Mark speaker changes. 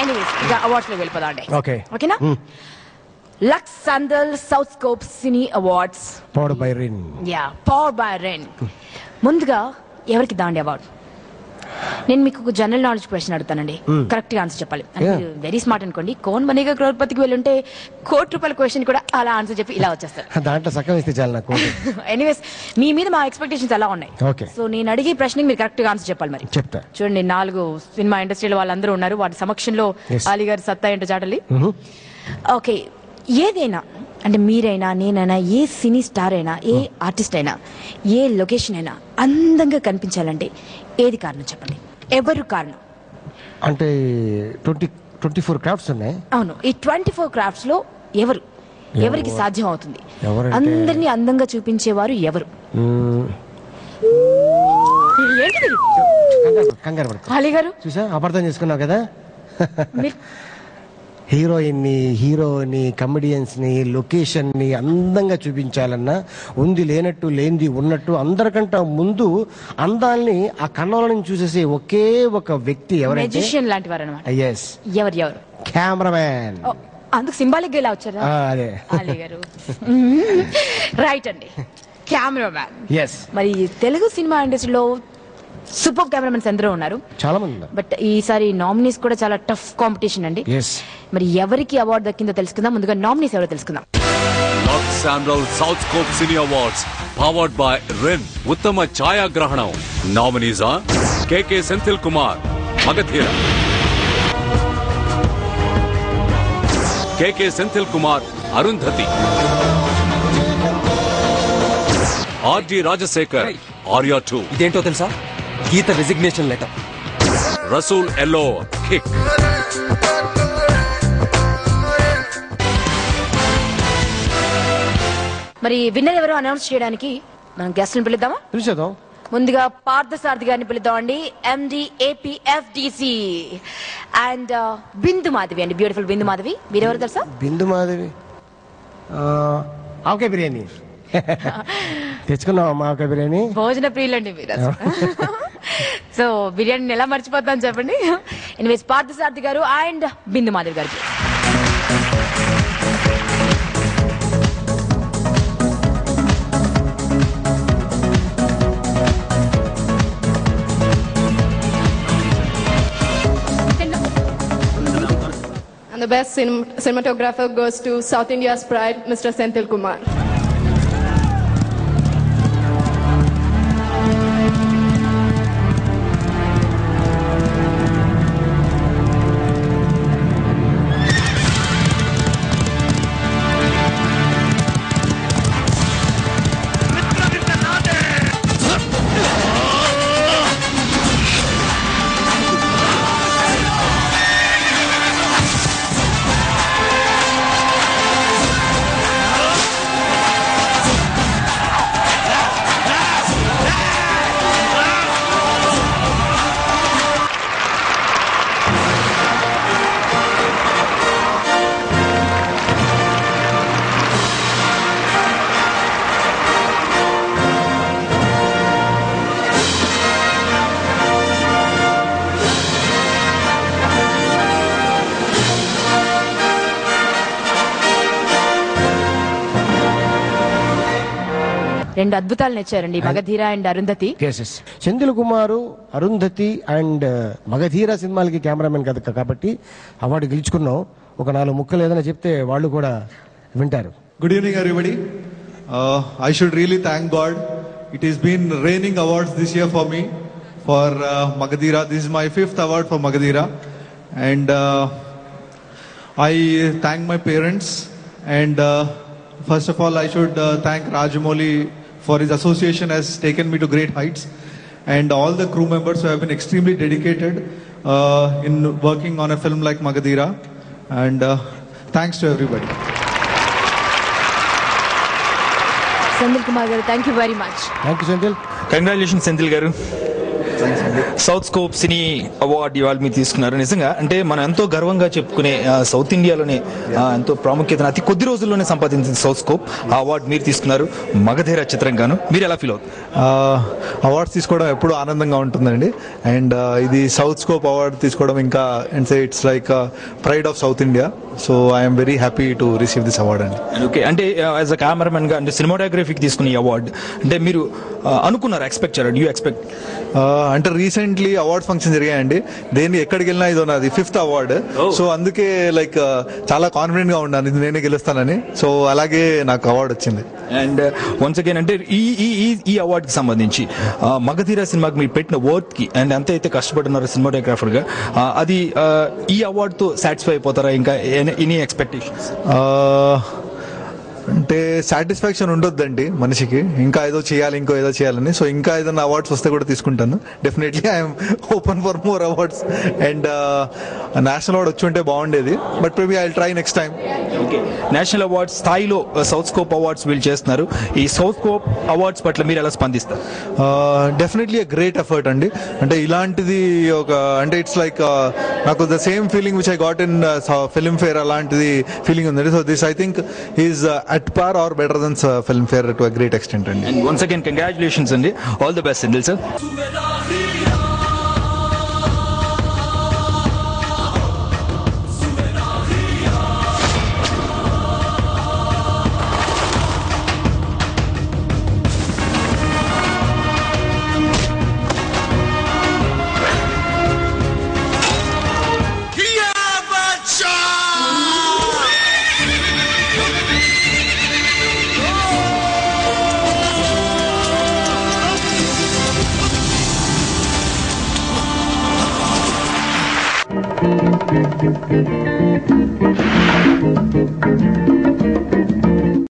Speaker 1: Anyways ఇక awards లోకి వెళ్ళిపోదాం అండి. ఓకేనా? Lux sandal south scope cine awards
Speaker 2: powered by Ren.
Speaker 1: Powered by Ren. ముందుగా ఎవరికి దాండి అవార్డు? నేను మీకు ఒక జనరల్ నాలెడ్జ్ క్వశ్చన్ అడుగుతానండి, కరెక్ట్ గా ఆన్సర్ చెప్పాలి. వెరీ స్మార్ట్ అనుకోండి. కౌన్ బనేగా క్రోర్పతికి వెళ్ళుంటే ₹1,00,00,000 క్వశ్చన్ కూడా అలా ఆన్సర్ చెప్పి ఇలా వచ్చేస్తారు.
Speaker 2: దాంట్లో సగం ఇస్తే చాలు నాకు.
Speaker 1: ఎనీవేస్ మీ మీద మా ఎక్స్పెక్టేషన్స్ ఎలా ఉన్నాయి? సో నేను అడిగే ప్రశ్నకి మీరు కరెక్ట్ గా ఆన్సర్ చెప్పాలి. మరి
Speaker 2: చెప్తా
Speaker 1: చూడండి, 4 సినిమా ఇండస్ట్రీలో వాళ్ళందరూ ఉన్నారు. వాటి సమక్షంలో అలీ గారి సత్తా ఏంటో చాటలి. ఓకే, ఏదైనా అంటే మీరైనా నేనైనా ఏ సినీ స్టార్ అయినా ఏ ఆర్టిస్ట్ అయినా ఏ లొకేషన్ అయినా అందంగా కనిపించాలంటే ఏది కారణం చెప్పండి? ఎవరు కారణం?
Speaker 2: అంటే 24 క్రాఫ్ట్స్ ఉన్నాయి.
Speaker 1: అవును, ఈ 24 క్రాఫ్ట్స్ లో ఎవరికి సాధ్యం అవుతుంది? అందరినీ అందంగా చూపించేవారు ఎవరు? అలీ గారు
Speaker 2: చూసా, అపార్థం చేసుకున్నావు కదా. హీరోని కమెడియన్స్ ని లొకేషన్ ని అందంగా చూపించాలన్నా ఉంది లేనట్టు లేనిది ఉన్నట్టు అందరికంటే ముందు అందాల్ని ఆ కన్నుల నుంచి చూసేసి ఒకే ఒక వ్యక్తి ఎవరంటే
Speaker 1: మెజిషియన్ లాంటి వారు అన్నమాట. ఎవరు?
Speaker 2: కెమెరామ్యాన్.
Speaker 1: అందుకు సింబాలిక్ గా ఇలా వచ్చారా?
Speaker 2: అదే
Speaker 1: అలీ గారు. రైట్ అండి, కెమెరామ్యాన్. మరి తెలుగు సినిమా ఇండస్ట్రీలో సూపర్ కెమెరామెన్స్ ఎందరో ఉన్నారు,
Speaker 2: చాలా మంది ఉన్నారు.
Speaker 1: బట్ ఈసారి నామినీస్ కూడా చాలా టఫ్ కాంపిటీషన్ అండి. మరి ఎవరికి అవార్డు దక్కిందో తెలుసుకుందాం. ముందుగా నామినీస్ ఎవరో తెలుసుకుందాం.
Speaker 3: Lux sandal south scope cine awards powered by రెన్. ఉత్తమ ఛాయాగ్రహణం nominees K K Senthil Kumar Magadheera, K K Senthil Kumar Arundhati, R D Rajasekhar Arya 2.
Speaker 4: ఇదేంటో తెలుసా? Geetha resignation letter.
Speaker 3: Rasool Ellore Kick.
Speaker 1: మరి విన్నర్ ఎవరో అనౌన్స్ చేయడానికి మనం గెస్ట్లను పిలుద్దామా?
Speaker 2: పిలిచేద్దాం.
Speaker 1: ముందుగా పార్థసారథి గారిని పిలుద్దాం అండి, MD APFDC. అండ్ బిందు మాధవి అండి, బ్యూటిఫుల్ బిందు మాధవి. మీరెవరు తెలుసా?
Speaker 2: బిందు మాధవి ఆవకాయ బిర్యానీ తెచ్చుకున్నావా? ఆవకాయ బిర్యానీ
Speaker 1: భోజన ప్రియులండి మీరు. సో బిర్యానీని ఎలా మర్చిపోతాను చెప్పండి. ఎనీవేస్ పార్థసారథి గారు అండ్ బిందు మాధవి గారికి.
Speaker 5: And the best cinematographer goes to South India's pride, Mr. Senthil Kumar.
Speaker 1: రెండు అద్భుతాలు నచ్చారండి, మగధీర అండ్ అరుంధతి.
Speaker 2: సెంథిల్ కుమారు, అరుంధతి అండ్ మగధీర సినిమాలకి కెమెరామెన్ కదా కాబట్టి అవార్డు గెలుచుకున్నాం. ఒక 4 ముక్కలు ఏదైనా చెప్తే వాళ్ళు కూడా వింటారు.
Speaker 6: Good evening everybody. I should really thank God. It has been raining awards this year for me for Magadhira. This is my 5th award for Magadhira, and I thank my parents, and first of all I should thank Rajamouli for his association has taken me to great heights, and all the crew members who have been extremely dedicated in working on a film like Magadhira, and thanks to everybody.
Speaker 1: Senthil Kumar garu, thank you very much.
Speaker 2: Thank you Senthil.
Speaker 4: Congratulations Senthil garu.
Speaker 7: South scope cine award ఇవాళ మీరు తీసుకున్నారు. నిజంగా అంటే మనం ఎంతో గర్వంగా చెప్పుకునే south ఇండియాలోనే ఎంతో ప్రాముఖ్యతను అతి కొద్ది రోజుల్లోనే సంపాదించింది సౌత్ స్కోప్. ఆ అవార్డు మీరు తీసుకున్నారు మగధీర చిత్రంగాను. మీరు ఎలా ఫీల్ అవుతుంది?
Speaker 6: అవార్డ్స్ తీసుకోవడం ఎప్పుడు ఆనందంగా ఉంటుందండి. అండ్ ఇది సౌత్ స్కోప్ అవార్డు తీసుకోవడం ఇంకా it's like pride of south India. So I'm very happy to receive this award అండి.
Speaker 7: ఓకే, అంటే యాజ్ అ కెమెరామెన్ గా అంటే సినిమాటోగ్రఫీకి తీసుకున్న ఈ అవార్డు అంటే మీరు అనుకున్నారు, ఎక్స్పెక్ట్ చేయాలి? Do you expect?
Speaker 6: అంటే రీసెంట్లీ అవార్డ్ ఫంక్షన్ జరిగాయండి. దేని ఎక్కడికి వెళ్ళినా ఇది నాది 5th అవార్డు. సో అందుకే లైక్ చాలా కాన్ఫిడెంట్ గా ఉన్నాను ఇది నేనే గెలుస్తానని. సో అలాగే నాకు అవార్డు వచ్చింది.
Speaker 7: అండ్ వన్స్ అగైన్ అంటే ఈ అవార్డుకి సంబంధించి మగధీర సినిమాకి మీరు పెట్టిన వర్క్ కి అండ్ ఎంత అయితే కష్టపడుతున్నారు సినిమాటోగ్రాఫర్ గా, అది ఈ అవార్డుతో సాటిస్ఫై అయిపోతారా? ఇంకా ఎనీ ఎక్స్పెక్టేషన్స్?
Speaker 6: అంటే సాటిస్ఫాక్షన్ ఉండొద్దండి మనిషికి, ఇంకా ఏదో చేయాలి ఇంకో ఏదో చేయాలని. సో ఇంకా ఏదైనా అవార్డ్స్ వస్తే కూడా తీసుకుంటాను. Definitely I'm open for more awards. And national award వచ్చి ఉంటే బాగుండేది, but maybe I will try next time.
Speaker 7: Okay, national awards స్థాయిలో సౌత్ స్కోప్ అవార్డ్స్ వీళ్ళు చేస్తున్నారు. ఈ సౌత్ స్కోప్ అవార్డ్స్ పట్ల మీరు ఎలా స్పందిస్తారు?
Speaker 6: డెఫినెట్లీ అ గ్రేట్ ఎఫర్ట్ అండి. అంటే ఇలాంటిది ఒక అంటే ఇట్స్ లైక్ నాకు the same feeling which I got in film fair అలాంటిది ఫీలింగ్ ఉందండి. So this I think is at par or better than Filmfare to a great extent.
Speaker 7: And once again, congratulations and all the best, Sendil sir.
Speaker 8: Thank you.